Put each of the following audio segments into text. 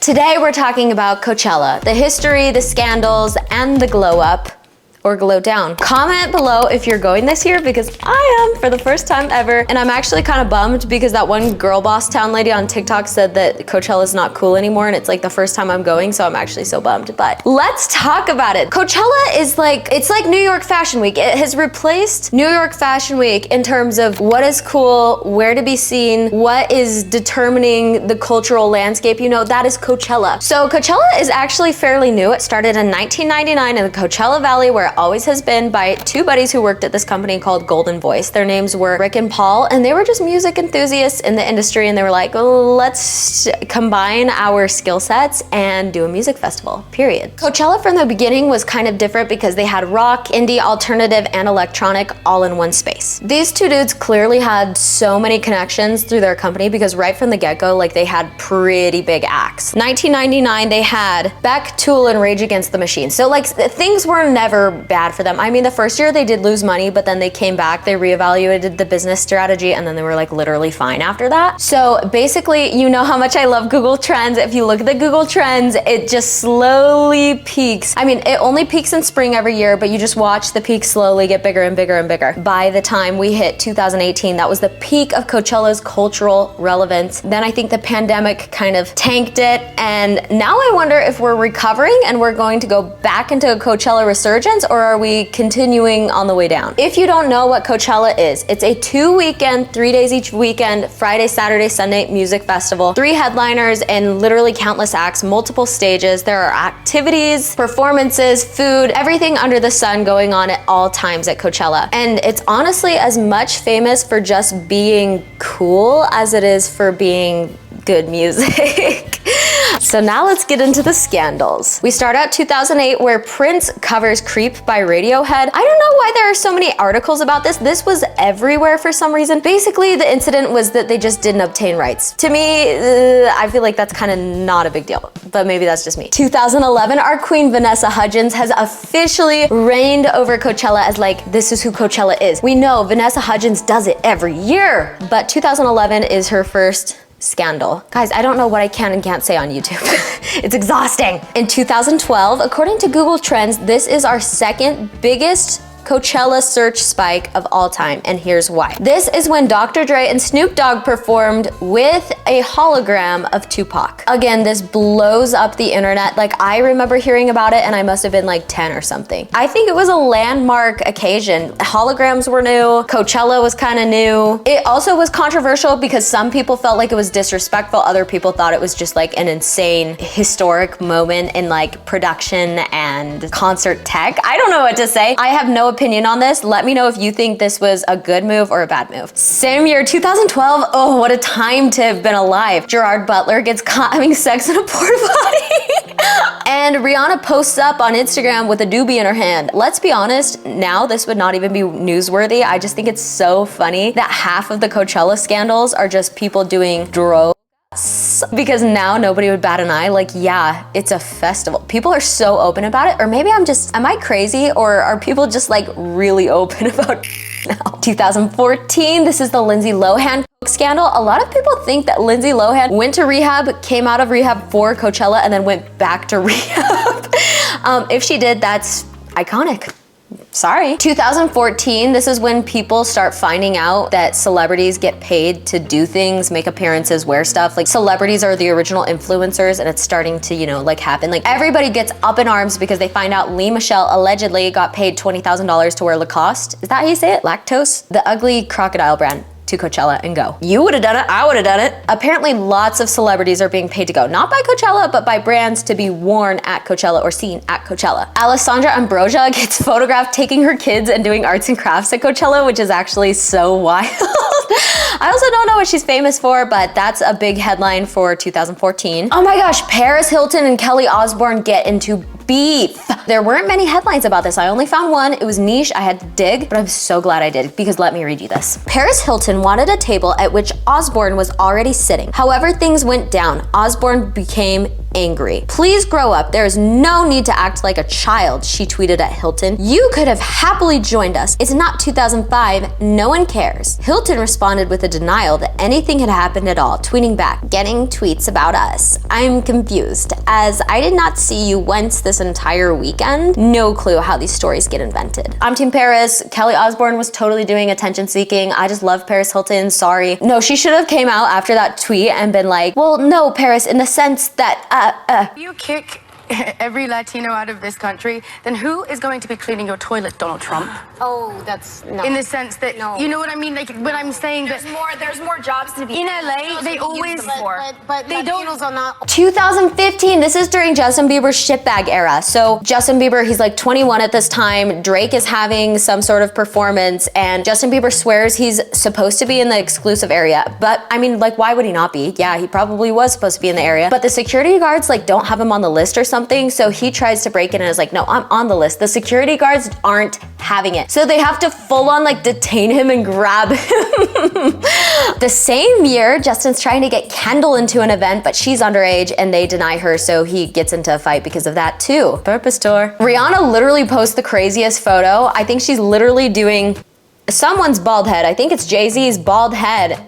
Today we're talking about Coachella, the history, the scandals, and the glow up or glow down. Comment below if you're going this year because I am for the first time ever. And I'm actually kind of bummed because that one girl boss town lady on TikTok said that Coachella is not cool anymore and it's like the first time I'm going, so I'm actually so bummed. But let's talk about it. Coachella is it's like New York Fashion Week. It has replaced New York Fashion Week in terms of what is cool, where to be seen, what is determining the cultural landscape. You know, that is Coachella. So Coachella is actually fairly new. It started in 1999 in the Coachella Valley, where it always has been, by two buddies who worked at this company called Golden Voice. Their names were Rick and Paul, and they were just music enthusiasts in the industry, and they were like, let's combine our skill sets and do a music festival, period. Coachella from the beginning was kind of different because they had rock, indie, alternative, and electronic all in one space. These two dudes clearly had so many connections through their company because right from the get-go, they had pretty big acts. 1999, they had Beck, Tool, and Rage Against the Machine. So things were never bad for them. I mean, the first year they did lose money, but then they came back, they reevaluated the business strategy, and then they were literally fine after that. So basically, you know how much I love Google Trends. If you look at the Google Trends, it just slowly peaks. I mean, it only peaks in spring every year, but you just watch the peak slowly get bigger and bigger and bigger. By the time we hit 2018, that was the peak of Coachella's cultural relevance. Then I think the pandemic kind of tanked it, and now I wonder if we're recovering and we're going to go back into a Coachella resurgence, or are we continuing on the way down? If you don't know what Coachella is, it's a 2-weekend, 3 days each weekend, Friday, Saturday, Sunday music festival, 3 headliners and literally countless acts, multiple stages. There are activities, performances, food, everything under the sun going on at all times at Coachella. And it's honestly as much famous for just being cool as it is for being good music. So now let's get into the scandals. We start out 2008 where Prince covers Creep by Radiohead. I don't know why there are so many articles about this. This was everywhere for some reason. Basically, the incident was that they just didn't obtain rights. To me, I feel like that's kind of not a big deal, but maybe that's just me. 2011, our queen Vanessa Hudgens has officially reigned over Coachella as this is who Coachella is. We know Vanessa Hudgens does it every year, but 2011 is her first scandal. Guys, I don't know what I can and can't say on YouTube. It's exhausting. In 2012, according to Google Trends, this is our second biggest Coachella search spike of all time, and here's why. This is when Dr. Dre and Snoop Dogg performed with a hologram of Tupac. Again, this blows up the internet. I remember hearing about it and I must have been 10 or something. I think it was a landmark occasion. Holograms were new, Coachella was kind of new. It also was controversial because some people felt like it was disrespectful, other people thought it was just an insane historic moment in production and concert tech. I don't know what to say. I have no opinion on this. Let me know if you think this was a good move or a bad move. Same year, 2012. Oh, what a time to have been alive. Gerard Butler gets caught having sex in a porta potty. And Rihanna posts up on Instagram with a doobie in her hand. Let's be honest, now this would not even be newsworthy. I just think it's so funny that half of the Coachella scandals are just people doing drugs. Because now nobody would bat an eye. Yeah, it's a festival. People are so open about it. Or maybe am I crazy, or are people just really open about now? 2014, this is the Lindsay Lohan scandal. A lot of people think that Lindsay Lohan went to rehab, came out of rehab for Coachella, and then went back to rehab. If she did, that's iconic. Sorry. 2014, this is when people start finding out that celebrities get paid to do things, make appearances, wear stuff. Celebrities are the original influencers, and it's starting to, happen. Everybody gets up in arms because they find out Lea Michele allegedly got paid $20,000 to wear Lacoste. Is that how you say it? Lactose? The ugly crocodile brand. To Coachella and go. You would have done it, I would have done it. Apparently lots of celebrities are being paid to go, not by Coachella, but by brands to be worn at Coachella or seen at Coachella. Alessandra Ambrosia gets photographed taking her kids and doing arts and crafts at Coachella, which is actually so wild. I also don't know what she's famous for, but that's a big headline for 2014. Oh my gosh, Paris Hilton and Kelly Osbourne get into beef. There weren't many headlines about this. I only found one. It was niche. I had to dig, but I'm so glad I did because let me read you this. Paris Hilton wanted a table at which Osbourne was already sitting. However, things went down. Osbourne became angry. Please grow up. There is no need to act like a child, she tweeted at Hilton. You could have happily joined us. It's not 2005. No one cares. Hilton responded with a denial that anything had happened at all, tweeting back, getting tweets about us. I'm confused, as I did not see you once this entire weekend. No clue how these stories get invented. I'm Team Paris. Kelly Osbourne was totally doing attention seeking. I just love Paris Hilton. Sorry. No, she should have came out after that tweet and been like, well, no, Paris, in the sense that, You kick every Latino out of this country, then who is going to be cleaning your toilet, Donald Trump? Oh, that's no. In the sense that, you know what I mean? Like, when I'm saying there's more jobs to be in LA, they always, but they Latinos are not. 2015, this is during Justin Bieber's shitbag era. So Justin Bieber, he's like 21 at this time. Drake is having some sort of performance and Justin Bieber swears he's supposed to be in the exclusive area. But I mean, like, why would he not be? Yeah, he probably was supposed to be in the area. But the security guards like don't have him on the list or something. So he tries to break in and is like, no, I'm on the list. The security guards aren't having it. So they have to full on like detain him and grab him. The same year, Justin's trying to get Kendall into an event, but she's underage and they deny her, so he gets into a fight because of that too. Purpose tour. Rihanna literally posts the craziest photo. I think she's literally doing someone's bald head. I think it's Jay-Z's bald head.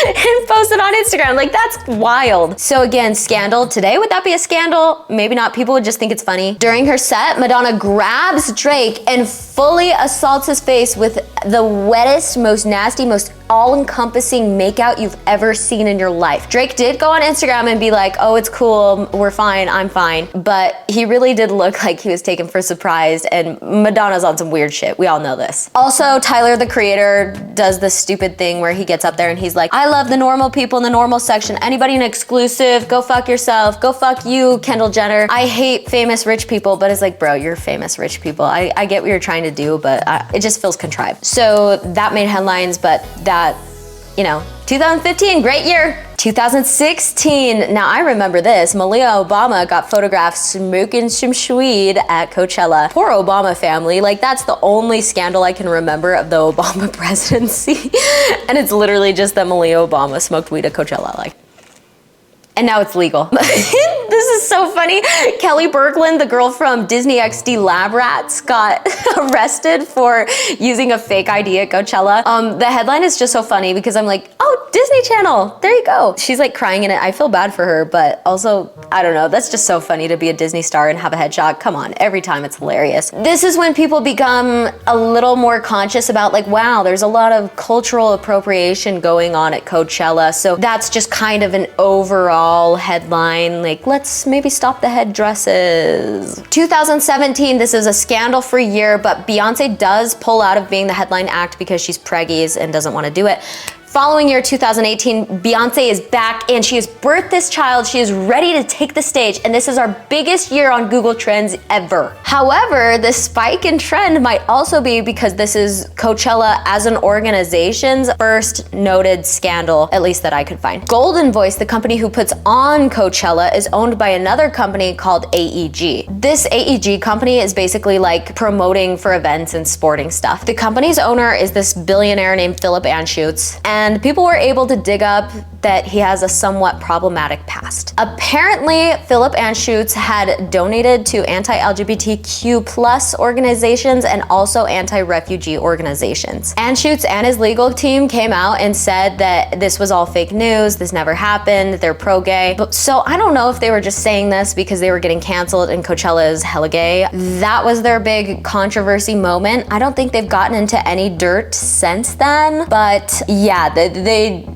And post it on Instagram. Like, that's wild. So again, scandal. Today, would that be a scandal? Maybe not. People would just think it's funny. During her set, Madonna grabs Drake and fully assaults his face with the wettest, most nasty, most all-encompassing makeout you've ever seen in your life. Drake did go on Instagram and be like, oh, it's cool, we're fine, I'm fine. But he really did look like he was taken for surprise, and Madonna's on some weird shit. We all know this. Also, Tyler, the Creator, does this stupid thing where he gets up there and he's like, I love the normal people in the normal section. Anybody in exclusive, go fuck yourself. Go fuck you, Kendall Jenner. I hate famous rich people, but it's like, bro, you're famous rich people. I get what you're trying to do, but it just feels contrived. So that made headlines, but that, you know, 2015, great year. 2016, now I remember this. Malia Obama got photographed smoking some weed at Coachella. Poor Obama family, like that's the only scandal I can remember of the Obama presidency. And it's literally just that Malia Obama smoked weed at Coachella, like. And now it's legal. This is so funny. Kelly Berglund, the girl from Disney XD Lab Rats, got arrested for using a fake ID at Coachella. The headline is just so funny because I'm like, oh, Disney Channel, there you go. She's like crying in it. I feel bad for her, but also, I don't know, that's just so funny to be a Disney star and have a headshot. Come on, every time it's hilarious. This is when people become a little more conscious about like, wow, there's a lot of cultural appropriation going on at Coachella. So that's just kind of an overall headline, like let's maybe stop the headdresses. 2017, this is a scandal-free year, but Beyonce does pull out of being the headline act because she's preggies and doesn't want to do it. Following year 2018, Beyonce is back and she has birthed this child. She is ready to take the stage, and this is our biggest year on Google Trends ever. However, the spike in trend might also be because this is Coachella as an organization's first noted scandal, at least that I could find. Golden Voice, the company who puts on Coachella, is owned by another company called AEG. This AEG company is basically like promoting for events and sporting stuff. The company's owner is this billionaire named Philip Anschutz, and people were able to dig up that he has a somewhat problematic past. Apparently, Philip Anschutz had donated to anti-LGBTQ+ organizations and also anti-refugee organizations. Anschutz and his legal team came out and said that this was all fake news, this never happened, they're pro-gay. So I don't know if they were just saying this because they were getting canceled and Coachella is hella gay. That was their big controversy moment. I don't think they've gotten into any dirt since then, but yeah, they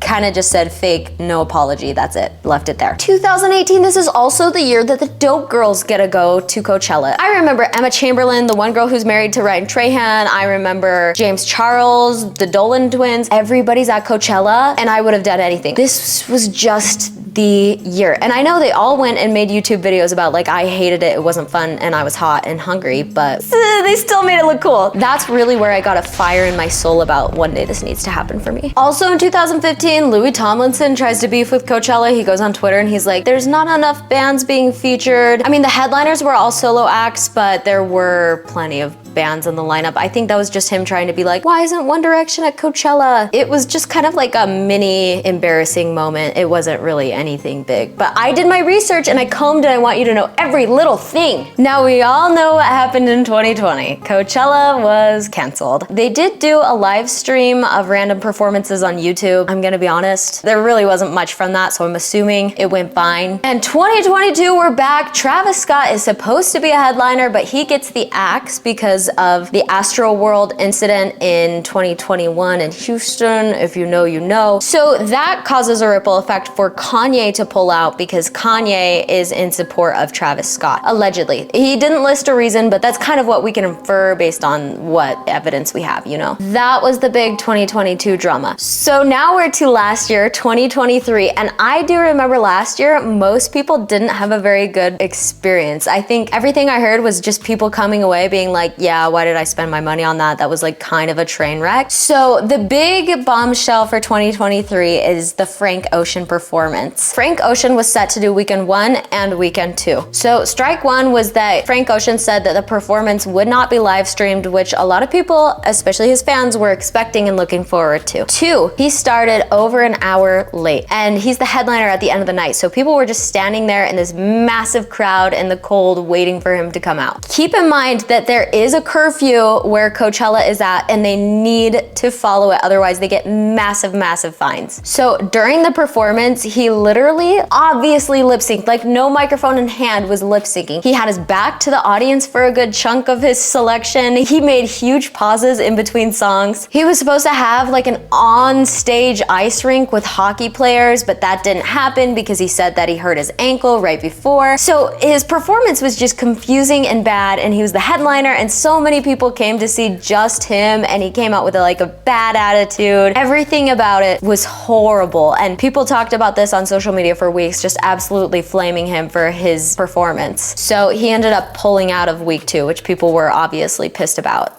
kind of just said fake, no apology, that's it, left it there. 2018, this is also the year that the Dope Girls get to go to Coachella. I remember Emma Chamberlain, the one girl who's married to Ryan Trahan. I remember James Charles, the Dolan twins. Everybody's at Coachella and I would have done anything. This was just the year. And I know they all went and made YouTube videos about like, I hated it, it wasn't fun, and I was hot and hungry, but they still made it look cool. That's really where I got a fire in my soul about one day this needs to happen for me. Also in 2015, 2015, Louis Tomlinson tries to beef with Coachella. He goes on Twitter and he's like, there's not enough bands being featured. I mean, the headliners were all solo acts, but there were plenty of bands in the lineup. I think that was just him trying to be like, why isn't One Direction at Coachella? It was just kind of like a mini embarrassing moment. It wasn't really anything big, but I did my research and I combed and I want you to know every little thing. Now we all know what happened in 2020. Coachella was canceled. They did do a live stream of random performances on YouTube. I'm gonna be honest, there really wasn't much from that, so I'm assuming it went fine. And 2022, we're back. Travis Scott is supposed to be a headliner, but he gets the axe because of the Astroworld incident in 2021 in Houston. If you know, you know. So that causes a ripple effect for Kanye to pull out because Kanye is in support of Travis Scott, allegedly. He didn't list a reason, but that's kind of what we can infer based on what evidence we have, you know? That was the big 2022 drama. So now we're to last year, 2023, and I do remember last year, most people didn't have a very good experience. I think everything I heard was just people coming away being like, yeah, why did I spend my money on that? That was like kind of a train wreck. So the big bombshell for 2023 is the Frank Ocean performance. Frank Ocean was set to do weekend 1 and weekend 2. So strike 1 was that Frank Ocean said that the performance would not be live streamed, which a lot of people, especially his fans, were expecting and looking forward to. 2, he started over an hour late and he's the headliner at the end of the night. So people were just standing there in this massive crowd in the cold waiting for him to come out. Keep in mind that there is a curfew where Coachella is at and they need to follow it, otherwise they get massive fines. So during the performance, he literally obviously lip synced, like no microphone in hand, was lip syncing. He had his back to the audience for a good chunk of his selection. He made huge pauses in between songs. He was supposed to have like an on-stage ice rink with hockey players, but that didn't happen because he said that he hurt his ankle right before. So his performance was just confusing and bad, and he was the headliner, and so many people came to see just him, and he came out with a bad attitude. Everything about it was horrible, and people talked about this on social media for weeks, just absolutely flaming him for his performance. So he ended up pulling out of week 2, which people were obviously pissed about.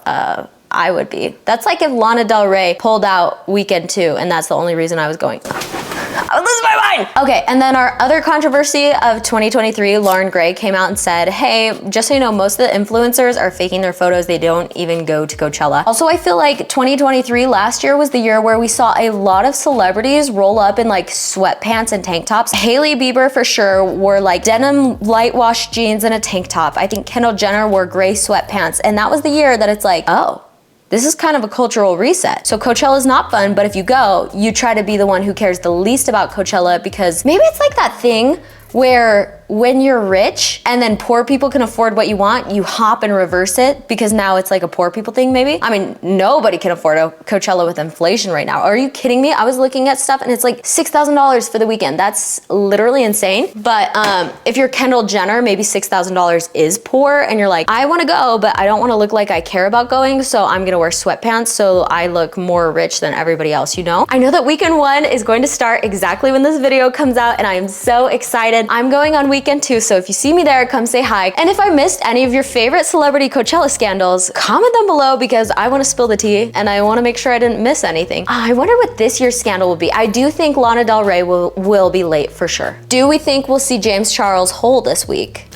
I would be. That's like if Lana Del Rey pulled out weekend 2 and that's the only reason I was going. I was losing my mind. Okay, and then our other controversy of 2023, Lauren Gray came out and said, hey, just so you know, most of the influencers are faking their photos. They don't even go to Coachella. Also, I feel like 2023 last year was the year where we saw a lot of celebrities roll up in like sweatpants and tank tops. Hailey Bieber for sure wore like denim light wash jeans and a tank top. I think Kendall Jenner wore gray sweatpants. And that was the year that it's like, oh, this is kind of a cultural reset. So Coachella is not fun, but if you go, you try to be the one who cares the least about Coachella, because maybe it's like that thing where when you're rich and then poor people can afford what you want, you hop and reverse it because now it's like a poor people thing maybe. I mean, nobody can afford a Coachella with inflation right now. Are you kidding me? I was looking at stuff and it's like $6,000 for the weekend. That's literally insane. But if you're Kendall Jenner, maybe $6,000 is poor and you're like, I wanna go, but I don't wanna look like I care about going, so I'm gonna wear sweatpants so I look more rich than everybody else, you know? I know that weekend 1 is going to start exactly when this video comes out and I am so excited. I'm going on weekend 2, so if you see me there, come say hi. And if I missed any of your favorite celebrity Coachella scandals, comment them below because I want to spill the tea and I want to make sure I didn't miss anything. I wonder what this year's scandal will be. I do think Lana Del Rey will be late for sure. Do we think we'll see James Charles whole this week?